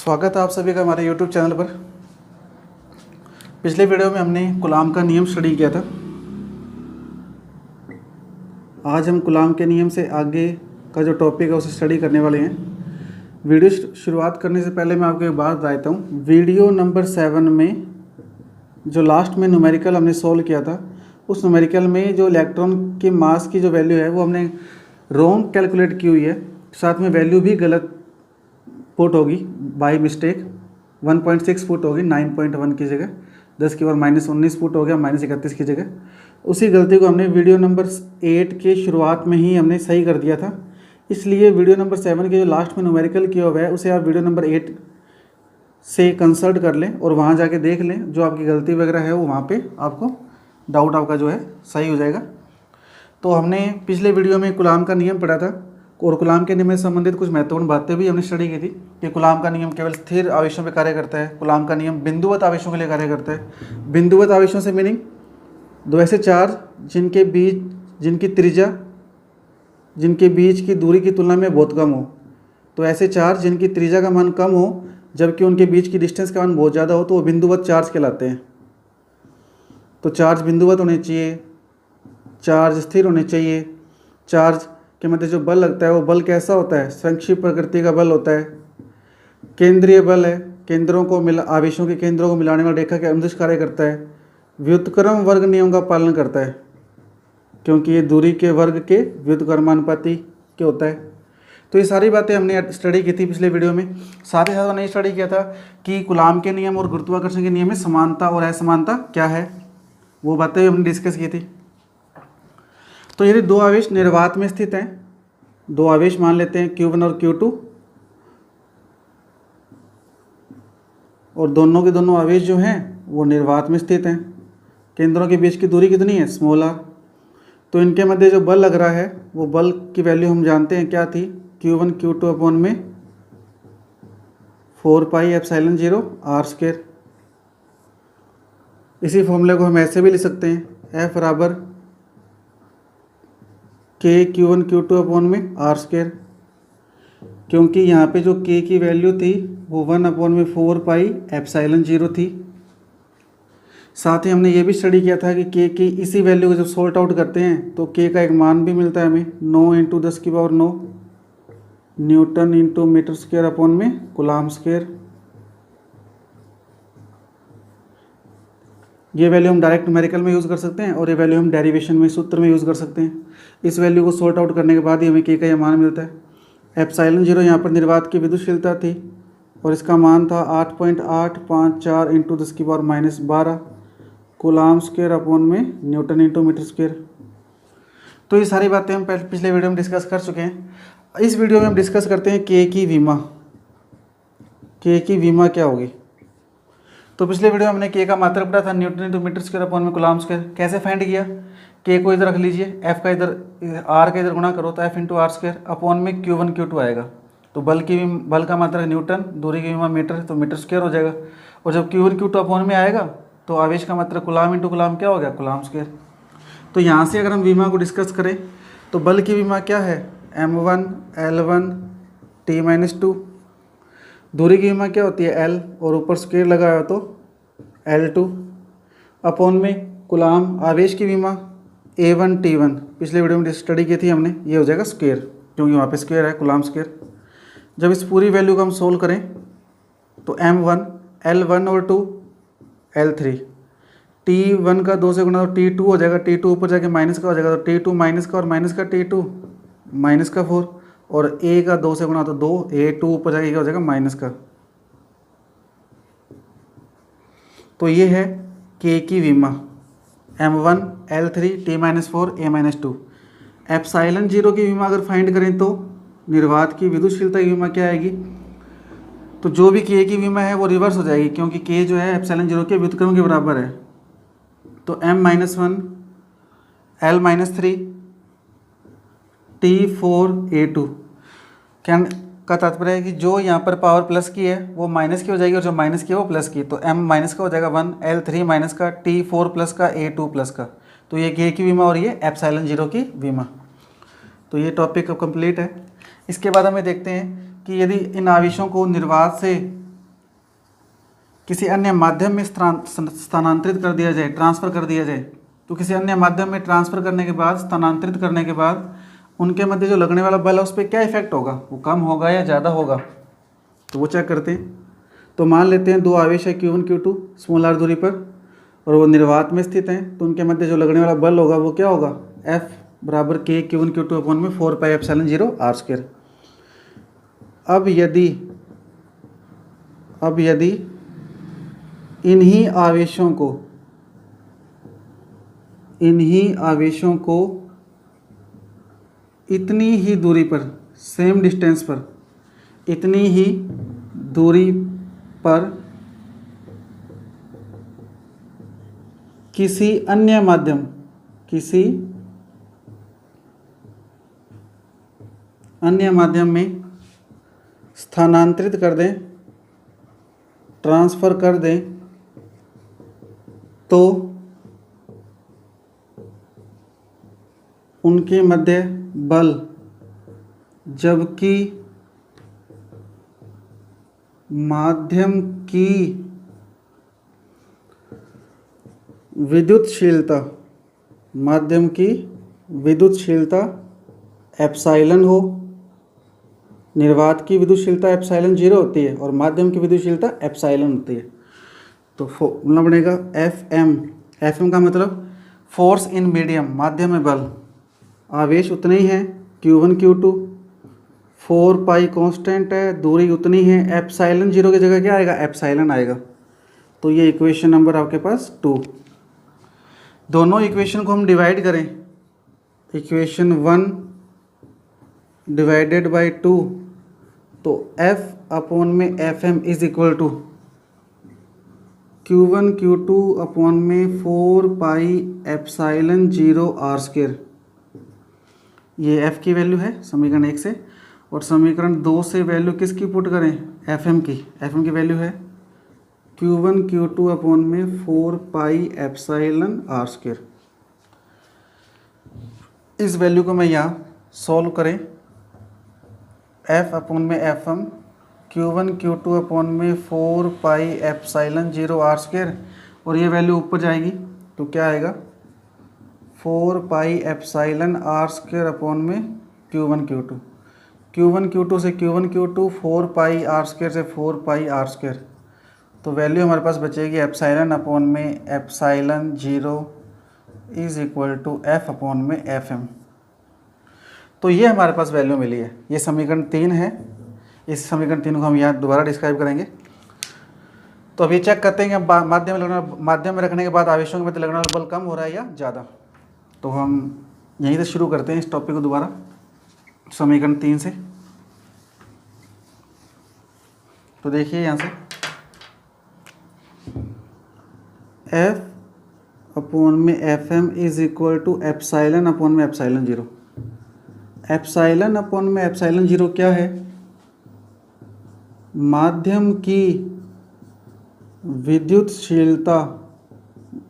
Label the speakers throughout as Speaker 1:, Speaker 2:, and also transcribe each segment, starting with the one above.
Speaker 1: स्वागत है आप सभी का हमारे YouTube चैनल पर। पिछले वीडियो में हमने कूलाम का नियम स्टडी किया था। आज हम कूलाम के नियम से आगे का जो टॉपिक है उसे स्टडी करने वाले हैं। वीडियो शुरुआत करने से पहले मैं आपको एक बात बताता हूँ। वीडियो नंबर 7 में जो लास्ट में न्यूमेरिकल हमने सॉल्व किया था, उस न्यूमेरिकल में जो इलेक्ट्रॉन के मास की जो वैल्यू है वो हमने रॉन्ग कैलकुलेट की हुई है, साथ में वैल्यू भी गलत पुट होगी बाय मिस्टेक। 1.6 फुट होगी 9.1 की जगह, 10 की पावर -19 फुट हो गया -31 की जगह। उसी गलती को हमने वीडियो नंबर 8 के शुरुआत में ही हमने सही कर दिया था। इसलिए वीडियो नंबर 7 के जो लास्ट में न्यूमेरिकल किया हुआ है उसे आप वीडियो नंबर 8 से कंसल्ट कर लें और वहाँ जाके देख लें। जो आपकी गलती वगैरह है वो वहाँ पे आपको डाउट आपका जो है सही हो जाएगा। तो हमने पिछले वीडियो में कूलाम का नियम पढ़ा था और कूलाम के नियम से संबंधित कुछ महत्वपूर्ण बातें भी हमने स्टडी की थी कि कूलाम का नियम केवल स्थिर आवेशों पर कार्य करता है। कूलाम का नियम बिंदुवत आवेशों के लिए कार्य करता है। बिंदुवत आवेशों से मीनिंग दो ऐसे चार्ज जिनके बीच की दूरी की तुलना में बहुत कम हो। तो ऐसे चार्ज जिनकी त्रिज्या का मान कम हो जबकि उनके बीच की डिस्टेंस का मान बहुत ज़्यादा हो तो वो बिंदुवत चार्ज कहलाते हैं। तो चार्ज बिंदुवत होने चाहिए, चार्ज स्थिर होने चाहिए। चार्ज के मध्य जो बल लगता है वो बल कैसा होता है? संक्षिप्त प्रकृति का बल होता है। केंद्रीय बल है, केंद्रों को आवेशों के केंद्रों को मिलाने वाली रेखा के अनुदिश कार्य करता है। व्युत्क्रम वर्ग नियम का पालन करता है क्योंकि ये दूरी के वर्ग के व्युत्क्रमानुपाती के होता है। तो ये सारी बातें हमने स्टडी की थी पिछले वीडियो में। साथ ही साथ हमने स्टडी किया था कि कूलाम के नियम और गुरुत्वाकर्षण के नियम में समानता और असमानता क्या है, वो बातें भी हमने डिस्कस की थी। तो यदि दो आवेश निर्वात में स्थित हैं, दो आवेश मान लेते हैं Q1 और Q2, और दोनों के दोनों आवेश जो हैं वो निर्वात में स्थित हैं। केंद्रों के बीच की दूरी कितनी है? Small r। तो इनके मध्य जो बल लग रहा है वो बल की वैल्यू हम जानते हैं क्या थी? Q1 Q2 अपॉन में 4πε0 r²। इसी फॉर्मूले को हम ऐसे भी लिख सकते हैं, F बराबर K Q1 Q2 अपॉन में r², क्योंकि यहाँ पे जो K की वैल्यू थी वो 1 अपॉन में 4πε0 थी। साथ ही हमने ये भी स्टडी किया था कि K की इसी वैल्यू को जब सॉल्ट आउट करते हैं तो K का एक मान भी मिलता है हमें 9 × 10⁹ newton into metre square upon में कूलाम स्क्वायर। ये वैल्यू हम डायरेक्ट न्यूमेरिकल में यूज़ कर सकते हैं और ये वैल्यू हम डेरिवेशन में सूत्र में यूज़ कर सकते हैं। इस वैल्यू को सॉर्ट आउट करने के बाद ही हमें K का यह मान मिलता है। ε0 यहाँ पर निर्वात की विद्युतशीलता थी और इसका मान था 8.854 × 10⁻12 कूलाम स्क्वायर अपॉन में न्यूटन इंटू मीटर स्क्वायर। तो ये सारी बातें हम पिछले वीडियो में डिस्कस कर चुके हैं। इस वीडियो में हम डिस्कस करते हैं K की विमा। K की विमा क्या होगी? तो पिछले वीडियो में हमने K का मात्रक पढ़ा था newton into metre square upon में कूलाम स्क्वायर। कैसे फाइंड किया? K को इधर रख लीजिए, F का इधर R का इधर गुणा करो तो F × r² अपॉन में Q1 Q2 आएगा। तो बल का मात्रक न्यूटन, दूरी की विमा मीटर, तो मीटर स्क्वायर हो जाएगा। और जब Q1 Q2 अपॉन में आएगा तो आवेश का मात्रक कूलाम इंटू कूलाम क्या हो गया? Coulomb square. तो यहाँ से अगर हम विमा को डिस्कस करें तो बल की विमा क्या है? m1 L1 T-2। दूरी की विमा क्या होती है? L, और ऊपर स्क्वायर लगाया तो L2 अपॉन में कूलाम आवेश की विमा A1 T1। पिछले वीडियो में स्टडी की थी हमने, ये हो जाएगा स्क्वायर क्योंकि वहाँ पे स्क्वायर है, कूलाम स्क्वायर। जब इस पूरी वैल्यू को हम सोल्व करें तो m1 L1 और 2 L3, T1 का 2 से गुणा तो T2 हो जाएगा, T2 ऊपर जाके माइनस का हो जाएगा तो T2 माइनस का, और माइनस का T2 माइनस का 4, और A का 2 से गुणा तो 2, A2 ऊपर जाके क्या हो जाएगा? माइनस का। तो ये है K की विमा m1 L3 T-4 A-2। ε0 की विमा अगर फाइंड करें तो निर्वात की विद्युतशीलता की विमा क्या आएगी? तो जो भी K की विमा है वो रिवर्स हो जाएगी क्योंकि K जो है ε0 के व्युत्क्रम के बराबर है। तो m-1 L-3 T4 A2 का तात्पर्य है कि जो यहाँ पर पावर प्लस की है वो माइनस की हो जाएगी और जो माइनस की है वो प्लस की। तो m माइनस का हो जाएगा 1, L3 माइनस का, T4 प्लस का, A2 प्लस का। तो ये K की विमा और ये ε0 की विमा। तो ये टॉपिक अब कंप्लीट है। इसके बाद हमें देखते हैं कि यदि इन आवेशों को निर्वात से किसी अन्य माध्यम में स्थानांतरित कर दिया जाए, ट्रांसफ़र कर दिया जाए, तो किसी अन्य माध्यम में ट्रांसफ़र करने के बाद, स्थानांतरित करने के बाद उनके मध्य जो लगने वाला बल है उस पर क्या इफेक्ट होगा, वो कम होगा या ज़्यादा होगा, तो वो चेक करते हैं। तो मान लेते हैं दो आवेश है Q1 Q2 स्मॉल r दूरी पर और वो निर्वात में स्थित हैं, तो उनके मध्य जो लगने वाला बल होगा वो क्या होगा, F बराबर K Q1 Q2 अपॉन में 4 पाई एप्सिलॉन 0 r स्क्वायर। अब यदि इन्हीं आवेशों को इतनी ही दूरी पर, सेम डिस्टेंस पर, इतनी ही दूरी पर किसी अन्य माध्यम में स्थानांतरित कर दें, ट्रांसफ़र कर दें, तो उनके मध्य बल, जबकि माध्यम की विद्युतशीलता एप्सिलॉन हो, निर्वात की विद्युतशीलता एप्सिलॉन 0 होती है और माध्यम की विद्युतशीलता एप्सिलॉन होती है। तो फॉर्मूला बनेगा एफ एम का मतलब फोर्स इन मीडियम, माध्यम में बल, आवेश उतने ही हैं Q1 Q2, 4 पाई कांस्टेंट है, दूरी उतनी है, एप्सिलॉन 0 की जगह क्या आएगा, एप्सिलॉन आएगा। तो ये इक्वेशन नंबर आपके पास 2। दोनों इक्वेशन को हम डिवाइड करें, इक्वेशन 1 डिवाइडेड बाई 2, तो F अपॉन में FM is equal to Q1 Q2 upon में 4 पाई एप्सिलॉन 0 r स्क्वायर। ये F की वैल्यू है समीकरण 1 से, और समीकरण 2 से वैल्यू किसकी पुट करें, FM की वैल्यू है Q1 Q2 अपॉन में 4 पाई एप्सिलॉन r स्क्वायर। इस वैल्यू को मैं यहाँ सॉल्व करें, F अपॉन में FM Q1 Q2 अपॉन में 4 पाई एप्सिलॉन 0 r स्क्वायर, और ये वैल्यू ऊपर जाएगी तो क्या आएगा, 4 pi epsilon r square upon में Q1 Q2 से Q1 Q2 4 pi r square से 4 पाई r स्क्वायर, तो वैल्यू हमारे पास बचेगी एप्सिलॉन अपॉन में epsilon 0 is equal to F upon में FM। तो ये हमारे पास वैल्यू मिली है, ये समीकरण 3 है। इस समीकरण 3 को हम यहाँ दोबारा डिस्क्राइब करेंगे। तो अभी चेक करते हैं कि माध्यम में रखने के बाद आवेशों के मध्य लगने वाला बल कम हो रहा है या ज़्यादा। तो हम यहीं से शुरू करते हैं इस टॉपिक को दोबारा, समीकरण 3 से। तो देखिए यहाँ से F अपॉन में FM is equal to epsilon upon में एप्सिलॉन 0। एप्सिलॉन अपॉन में एप्सिलॉन 0 क्या है, माध्यम की विद्युतशीलता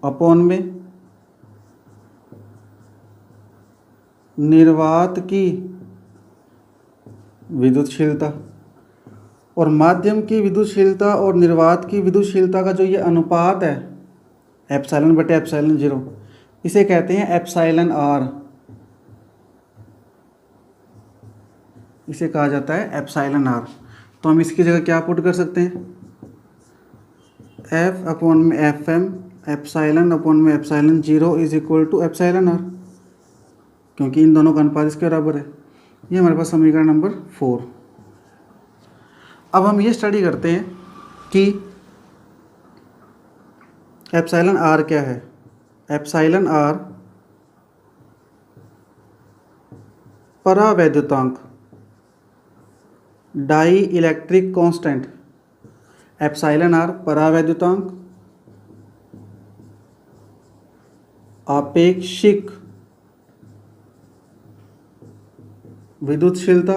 Speaker 1: अपॉन में निर्वात की विद्युतशीलता, और माध्यम की विद्युतशीलता और निर्वात की विद्युतशीलता का जो ये अनुपात है एप्सिलॉन बटे एप्सिलॉन 0, इसे कहते हैं एप्सिलॉन r, इसे कहा जाता है एप्सिलॉन r। तो हम इसकी जगह क्या पुट कर सकते हैं, F अपॉन में FM एप्सिलॉन अपॉन में epsilon 0 is equal to epsilon r, क्योंकि इन दोनों का अनुपात इसके बराबर है। ये हमारे पास समीकरण नंबर 4। अब हम ये स्टडी करते हैं कि एप्सिलॉन r क्या है। एप्सिलॉन r परावैद्युतांक, dielectric constant, epsilon r परावैद्युतांक, आपेक्षिक विद्युतशीलता,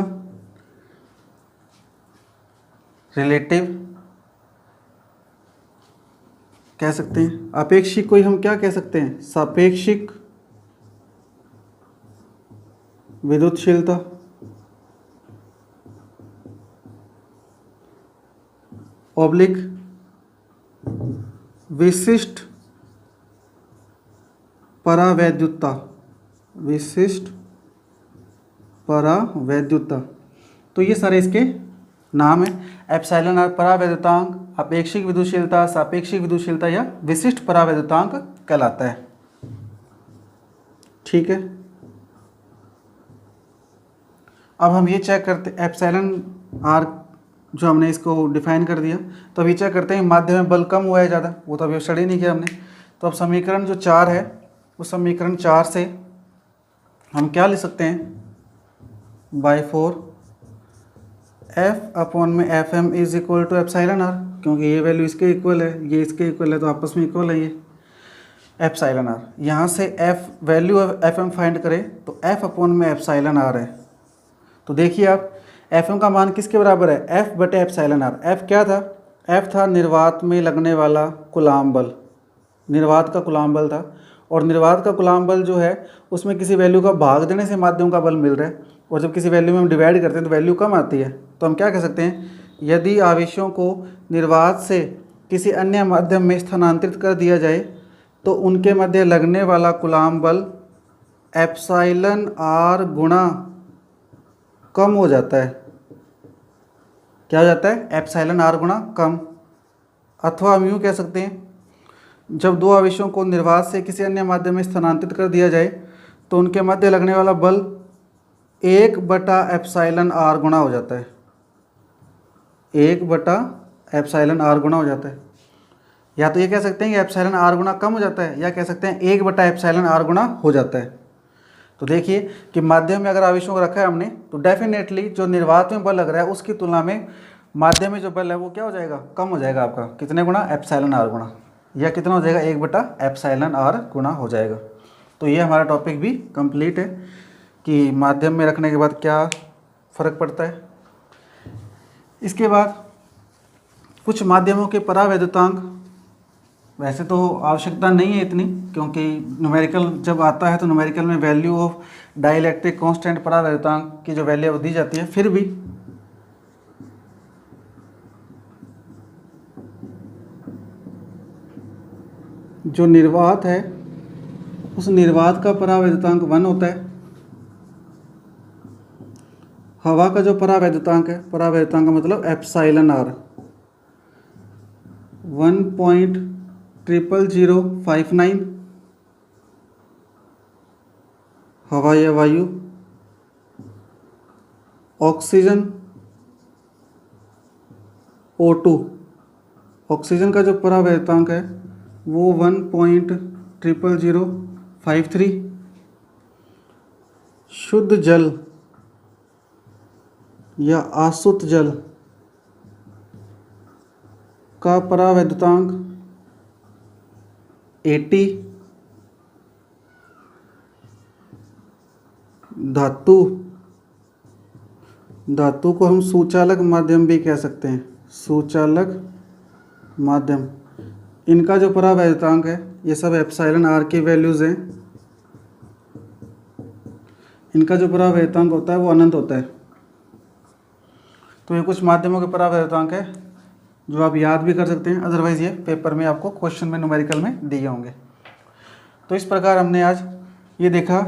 Speaker 1: रिलेटिव कह सकते हैं, आपेक्षिक को हम क्या कह सकते हैं, सापेक्षिक विद्युतशीलता, ऑब्लिक विशिष्ट परावैद्युतता, विशिष्ट परावैद्युतता। तो ये सारे इसके नाम है। एप्सिलॉन आर परावैद्युतांक, अपेक्षिक विद्युतशीलता, सापेक्षिक विद्युतशीलता या विशिष्ट परावैद्युतांक कहलाता है। ठीक है, अब हम ये चेक करते एप्सिलॉन आर जो हमने इसको डिफाइन कर दिया, तो अभी चेक करते हैं माध्यम में बल कम हुआ है ज़्यादा, वो तो अभी स्टडी नहीं किया हमने। तो अब समीकरण जो 4 है, उस समीकरण 4 से हम क्या लिख सकते हैं, बाई 4 एफ अपॉन में F M is equal to epsilon R, क्योंकि ये वैल्यू इसके इक्वल है, ये इसके इक्वल है, तो आपस में इक्वल है ये एप्सिलॉन आर। यहाँ से F value F M find करें तो एफ अपॉन में एप्सिलॉन आर है। तो देखिए आप एफ एम का मान किसके बराबर है, एफ बटे एप्सिलॉन आर। एफ क्या था, एफ था निर्वात में लगने वाला कूलाम बल, निर्वात का कूलाम बल था। और निर्वात का कूलाम बल जो है उसमें किसी वैल्यू का भाग देने से माध्यम का बल मिल रहा है, और जब किसी वैल्यू में हम डिवाइड करते हैं तो वैल्यू कम आती है। तो हम क्या कह सकते हैं, यदि आवेशों को निर्वात से किसी अन्य माध्यम में स्थानांतरित कर दिया जाए तो उनके मध्य लगने वाला कूलाम बल एप्सिलॉन आर गुणा कम हो जाता है। क्या हो जाता है, एप्सिलॉन आर गुणा कम। अथवा हम यूँ कह सकते हैं, जब दो आवेशों को निर्वात से किसी अन्य माध्यम में स्थानांतरित कर दिया जाए तो उनके मध्य लगने वाला बल 1 बटा एप्सिलॉन आर गुणा हो जाता है, 1 बटा एप्सिलॉन आर गुणा हो जाता है। या तो ये कह सकते हैं कि एप्सिलॉन आर गुणा कम हो जाता है, या कह सकते हैं 1 बटा एप्सिलॉन आर गुणा हो जाता है। तो देखिए कि माध्यम में अगर आवेशों को रखा है हमने, तो डेफिनेटली जो निर्वात में बल लग रहा है उसकी तुलना में माध्यम में जो बल है वो क्या हो जाएगा, कम हो जाएगा आपका। कितने गुणा, एप्सिलॉन आर गुणा, या कितना हो जाएगा, 1 बटा एप्सिलॉन आर गुणा हो जाएगा। तो ये हमारा टॉपिक भी कंप्लीट है कि माध्यम में रखने के बाद क्या फ़र्क पड़ता है। इसके बाद कुछ माध्यमों के परावैद्युतांक, वैसे तो आवश्यकता नहीं है इतनी, क्योंकि न्यूमेरिकल जब आता है तो न्यूमेरिकल में वैल्यू ऑफ डाइलेक्ट्रिक कांस्टेंट परावैद्युतांक की जो वैल्यू दी जाती है, फिर भी जो निर्वात है उस निर्वात का परावैद्युतांक 1 होता है। हवा का जो परावैद्युतांक है, परावैद्युतांक का मतलब एप्सिलॉन आर 1.00059, हवा या वायु। ऑक्सीजन O2, ऑक्सीजन का जो परावैद्युतांक है वो 1.00053। शुद्ध जल या आसुत जल का परावैद्युतांक 80। धातु को हम सुचालक माध्यम भी कह सकते हैं, सुचालक माध्यम। इनका जो परावैद्युतांक है, ये सब एप्सिलॉन आर की वैल्यूज़ हैं, इनका जो परावैद्युतांक होता है वो अनंत होता है। तो ये कुछ माध्यमों के परावैद्युतांक है जो आप याद भी कर सकते हैं, अदरवाइज़ ये पेपर में आपको क्वेश्चन में न्यूमेरिकल में दिए होंगे। तो इस प्रकार हमने आज ये देखा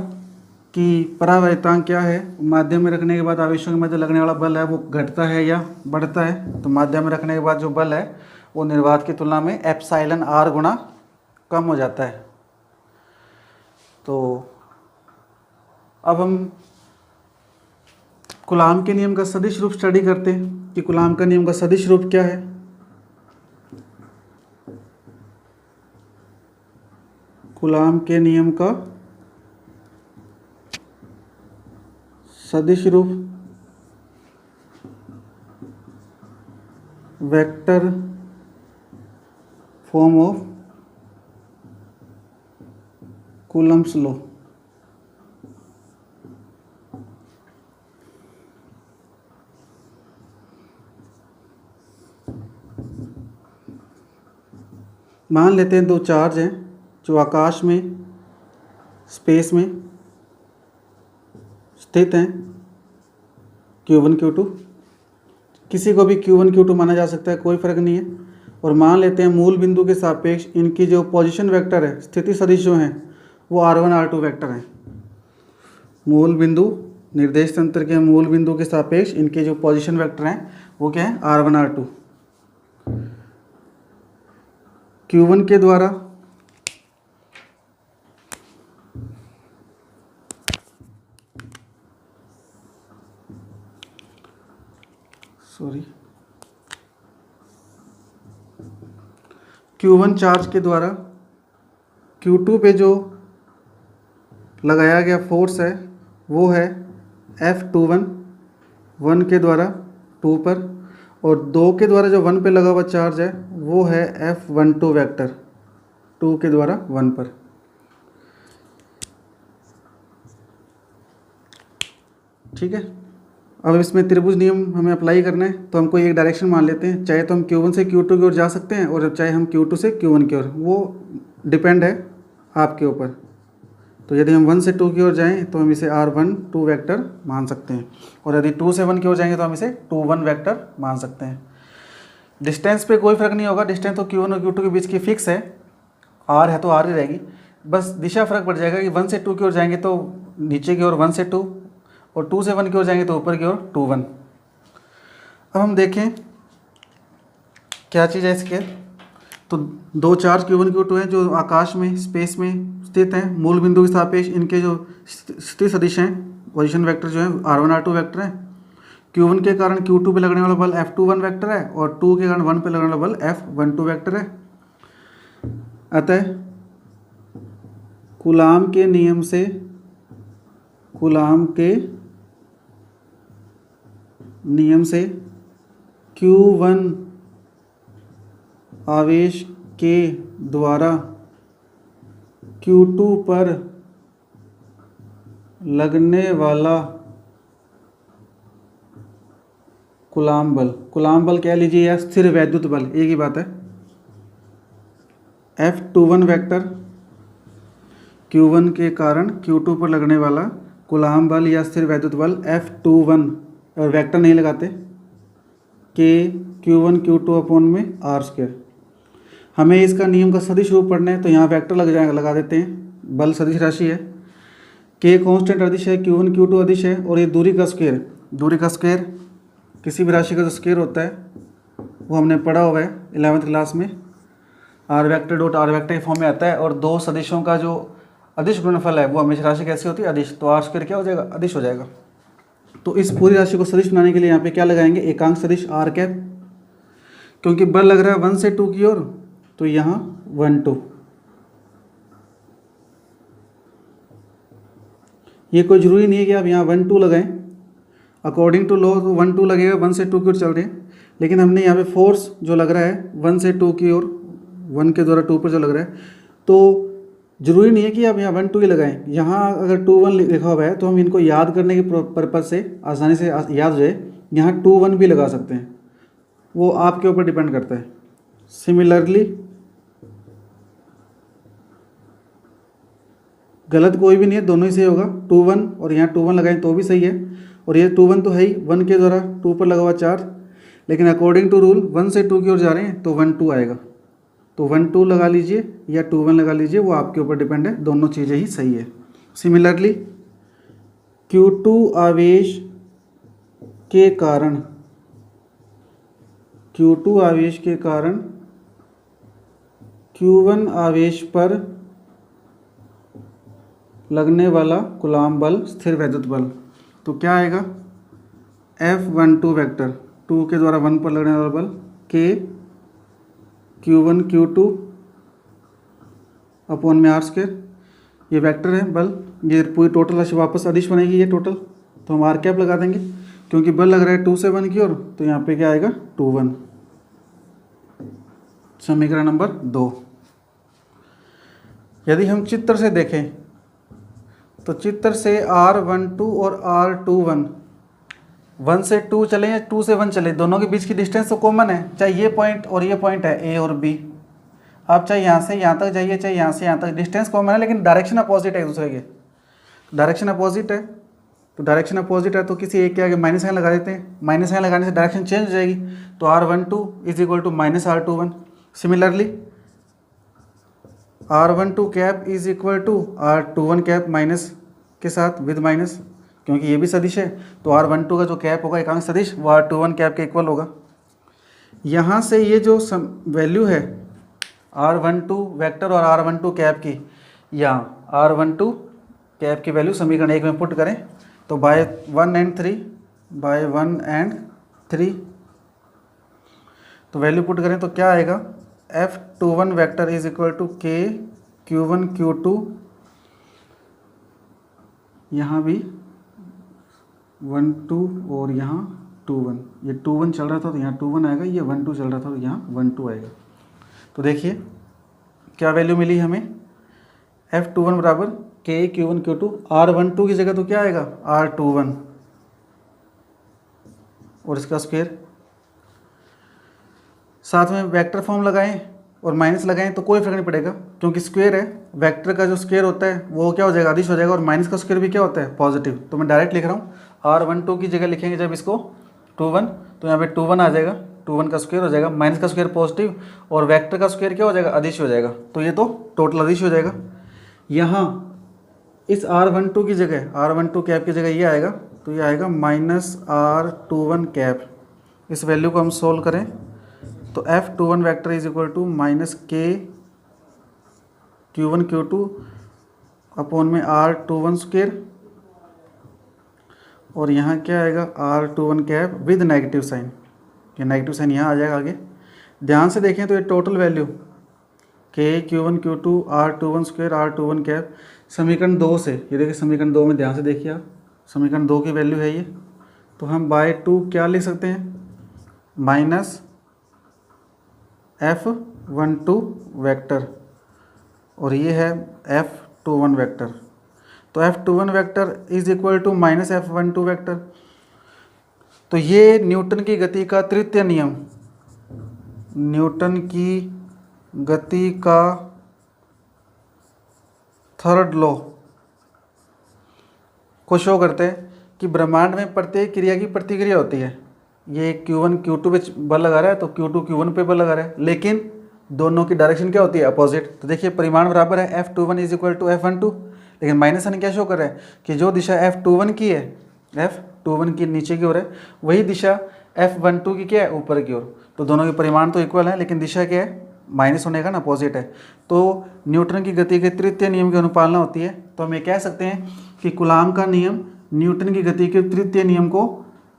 Speaker 1: कि परावैद्युतांक क्या है, माध्यम में रखने के बाद आवेशों के मध्य लगने वाला बल है वो घटता है या बढ़ता है। तो माध्यम में रखने के बाद जो बल है वो निर्वात की तुलना में एप्सिलॉन आर गुणा कम हो जाता है। तो अब हम कूलाम के नियम का सदिश रूप स्टडी करते हैं कि कूलाम का नियम का सदिश रूप क्या है। कूलाम के नियम का सदिश रूप vector form of Coulomb's law. मान लेते हैं दो चार्ज हैं जो आकाश में, स्पेस में स्थित हैं, Q1 Q2। किसी को भी Q1 Q2 माना जा सकता है, कोई फ़र्क नहीं है। और मान लेते हैं मूल बिंदु के सापेक्ष इनकी जो पोजीशन वेक्टर है, स्थिति सदिश जो हैं, वो r1 r2 वेक्टर हैं। मूल बिंदु, निर्देश तंत्र के मूल बिंदु के सापेक्ष इनके जो पोजीशन वेक्टर हैं वो क्या है, r1 r2। q1 के द्वारा Q1 चार्ज के द्वारा Q2 पे जो लगाया गया फोर्स है वो है F21, 1 के द्वारा 2 पर, और 2 के द्वारा जो 1 पे लगा हुआ चार्ज है वो है F12 वेक्टर, 2 के द्वारा 1 पर। ठीक है, अब इसमें त्रिभुज नियम हमें अप्लाई करना है, तो हम कोई एक डायरेक्शन मान लेते हैं, चाहे तो हम Q1 से Q2 की ओर जा सकते हैं और चाहे हम Q2 से Q1 की ओर, वो डिपेंड है आपके ऊपर। तो यदि हम 1 से 2 की ओर जाएं तो हम इसे R1 2 वेक्टर मान सकते हैं, और यदि 2 से 1 की ओर जाएंगे तो हम इसे 2 1 वेक्टर मान सकते हैं। डिस्टेंस पे कोई फर्क नहीं होगा, डिस्टेंस तो Q1 और Q2 के बीच की फिक्स है, R है तो R ही रहेगी, बस दिशा फर्क पड़ जाएगा कि 1 से 2 की ओर जाएंगे तो नीचे की ओर 1 से 2, और 2 से 1 की ओर जाएंगे तो ऊपर की ओर 2 1। अब हम देखें क्या चीज़ है इसके, तो दो चार्ज Q1 Q2 हैं जो आकाश में, स्पेस में स्थित हैं, मूल बिंदु के सापेक्ष इनके जो स्थिति सदिश हैं, पोजीशन वेक्टर जो है R1 R2 वेक्टर है। Q1 के कारण Q2 पे लगने वाला बल F21 वेक्टर है, और 2 के कारण 1 पे लगने वाला बल F12 वेक्टर है। अतः कूलाम के नियम से, कूलाम के नियम से Q1 आवेश के द्वारा Q2 पर लगने वाला कूलाम बल, कूलाम बल कह लीजिए या स्थिर वैद्युत बल, एक ही बात है, F21 वेक्टर Q1 के कारण Q2 पर लगने वाला कूलाम बल या स्थिर वैद्युत बल F21, और वेक्टर नहीं लगाते, के Q1 Q2 अपॉन में R²। हमें इसका नियम का सदिश रूप पढ़ना है तो यहाँ वेक्टर लगा देते हैं, बल सदिश राशि है, के कांस्टेंट अदिश है, Q1 Q2 अदिश है, और ये दूरी का स्क्वायर, दूरी का स्क्वायर किसी भी राशि का जो स्क्वायर होता है वो हमने पढ़ा हुआ है 11वीं क्लास में, R vector dot R vector के फॉर्म में आता है, और दो सदिशों का जो अदिश गुणनफल है वो हमेशा राशि कैसी होती है, अदिश, तो R² क्या हो जाएगा, अदिश हो जाएगा। तो इस पूरी राशि को सदिश बनाने के लिए यहाँ पे क्या लगाएंगे, एकांक सदिश R कैप, क्योंकि बल लग रहा है 1 से 2 की ओर, तो यहाँ 1 2, ये कोई ज़रूरी नहीं है कि आप यहाँ 1 2 लगाएं, अकॉर्डिंग टू लॉ तो 1 2 लगेगा, 1 से 2 की ओर चल रहे हैं, लेकिन हमने यहाँ पे फोर्स जो लग रहा है 1 से 2 की ओर, 1 के द्वारा 2 पर जो लग रहा है, तो ज़रूरी नहीं है कि आप यहाँ 1 2 ही लगाएं। यहाँ अगर 2 1 लिखा हुआ है तो हम इनको याद करने के पर्पज़ से, आसानी से याद हो जाए, यहाँ 2 1 भी लगा सकते हैं, वो आपके ऊपर डिपेंड करता है। सिमिलरली गलत कोई भी नहीं है, दोनों ही सही होगा, 2 1 और यहाँ 2 1 लगाएं तो भी सही है, और ये 2 1 तो है ही, 1 के द्वारा 2 पर लगा हुआ चार्ज, लेकिन अकॉर्डिंग टू रूल 1 से 2 की ओर जा रहे हैं तो 1 2 आएगा, तो 1 2 लगा लीजिए या 2 1 लगा लीजिए, वो आपके ऊपर डिपेंड है, दोनों चीज़ें ही सही है। सिमिलरली Q2 आवेश के कारण, Q2 आवेश के कारण Q1 आवेश पर लगने वाला कूलाम बल स्थिर वैद्युत बल, तो क्या आएगा, F12 वेक्टर, 2 के द्वारा 1 पर लगने वाला बल, के Q1 Q2 अपॉन में R², ये वेक्टर है बल, ये पूरी टोटल राशि वापस अदिश बनेगी ये टोटल, तो हम R कैप लगा देंगे, क्योंकि बल लग रहा है 2 से 1 की ओर, तो यहाँ पे क्या आएगा 2 1। समीकरण नंबर 2। यदि हम चित्र से देखें तो चित्र से R12 और R21, 1 से 2 चले या 2 से 1 चले, दोनों के बीच की डिस्टेंस तो कॉमन है, चाहे ये पॉइंट और ये पॉइंट है A और B, आप चाहे यहाँ से यहाँ तक जाइए, चाहे यहाँ से यहाँ तक, डिस्टेंस कॉमन है, लेकिन डायरेक्शन अपोजिट है एक दूसरे के, डायरेक्शन अपोजिट है, तो डायरेक्शन अपोजिट है तो किसी एक के आगे -साइन लगा देते हैं, -साइन लगाने से डायरेक्शन चेंज हो जाएगी, तो R12 is equal to -R21, similarly R12 cap is equal to R21 cap minus के साथ विद माइनस, क्योंकि ये भी सदिश है तो R12 का जो कैप होगा एकांक सदिश वो R21 कैप के इक्वल होगा। यहाँ से ये जो वैल्यू है R12 वेक्टर और R12 कैप की, यहाँ R12 कैप की वैल्यू समीकरण 1 में पुट करें तो बाय 1 एंड 3 बाय 1 एंड 3, तो वैल्यू पुट करें तो क्या आएगा, F21 vector is equal to K Q1 Q2, यहाँ भी 1 2 और यहाँ 2 1, ये 2 1 चल रहा था तो यहाँ 2 1 आएगा, ये 1 2 चल रहा था तो यहाँ 1 2 आएगा। तो देखिए क्या वैल्यू मिली हमें, F21 बराबर K Q1 Q2, R12 की जगह तो क्या आएगा R21 और इसका स्क्वायर, साथ में वेक्टर फॉर्म लगाएं और माइनस लगाएं तो कोई फर्क नहीं पड़ेगा क्योंकि स्क्वायर है, वेक्टर का जो स्क्वायर होता है वो क्या हो जाएगा, अदिश हो जाएगा, और माइनस का स्क्वायर भी क्या होता है, पॉजिटिव। तो मैं डायरेक्ट लिख रहा हूँ R12 की जगह लिखेंगे जब इसको 2 1 तो यहाँ पे 2 1 आ जाएगा, 2 1 का स्क्वायर हो जाएगा, माइनस का स्क्वायर पॉजिटिव और वेक्टर का स्क्वायर क्या हो जाएगा, अदिश हो जाएगा, तो ये तो टोटल अदिश हो जाएगा। यहाँ इस R12 की जगह R12 कैप की जगह ये आएगा तो ये आएगा माइनस R21 कैप। इस वैल्यू को हम सोल्व करें तो F21 vector is equal to minus K Q1 Q2 upon में R21 स्क्वायर, और यहाँ क्या आएगा R21 cap with negative sign, ये नेगेटिव साइन यहाँ आ जाएगा आगे। ध्यान से देखें तो ये total value K Q1 Q2 R21 square R21 cap समीकरण 2 से, ये देखिए समीकरण 2 में ध्यान से देखिए आप, समीकरण 2 की वैल्यू है ये, तो हम बाय 2 क्या लिख सकते हैं, माइनस F12 वेक्टर और ये है F21 वेक्टर, तो F21 vector is equal to minus F12 vector. तो ये न्यूटन की गति का तृतीय नियम, न्यूटन की गति का थर्ड लॉ को शो करते हैं कि ब्रह्मांड में प्रत्येक क्रिया की प्रतिक्रिया होती है। ये Q1 Q2 पे बल लगा रहा है तो Q2 Q1 पे बल लगा रहा है, लेकिन दोनों की डायरेक्शन क्या होती है, अपोजिट। तो देखिए परिमाण बराबर है F21 is equal to F12, लेकिन माइनस साइन क्या शो कर रहा है कि जो दिशा F21 की है, F21 की नीचे की ओर है, वही दिशा F12 की क्या है, ऊपर की ओर। तो दोनों के परिमाण तो इक्वल है लेकिन दिशा क्या है, माइनस होने का ना, अपोजिट है। तो न्यूटन की गति के तृतीय नियम की अनुपालना होती है। तो हम ये कह सकते हैं कि कूलाम का नियम न्यूटन की गति के तृतीय नियम को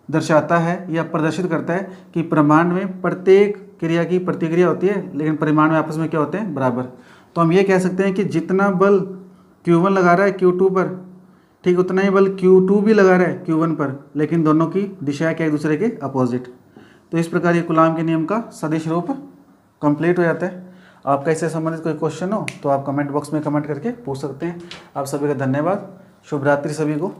Speaker 1: दर्शाता है या प्रदर्शित करता है कि ब्रह्मांड में प्रत्येक क्रिया की प्रतिक्रिया होती है लेकिन परिमाण में आपस में क्या होते हैं, बराबर। तो हम ये कह सकते हैं कि जितना बल Q1 लगा रहा है Q2 पर, ठीक उतना ही बल Q2 भी लगा रहा है Q1 पर, लेकिन दोनों की दिशाएं क्या एक दूसरे के अपोजिट। तो इस प्रकार ये कूलाम के नियम का सदिश रूप कंप्लीट हो जाता है। आपका इससे संबंधित कोई क्वेश्चन हो तो आप कमेंट बॉक्स में कमेंट करके पूछ सकते हैं। आप सभी का धन्यवाद। शुभ रात्रि सभी को।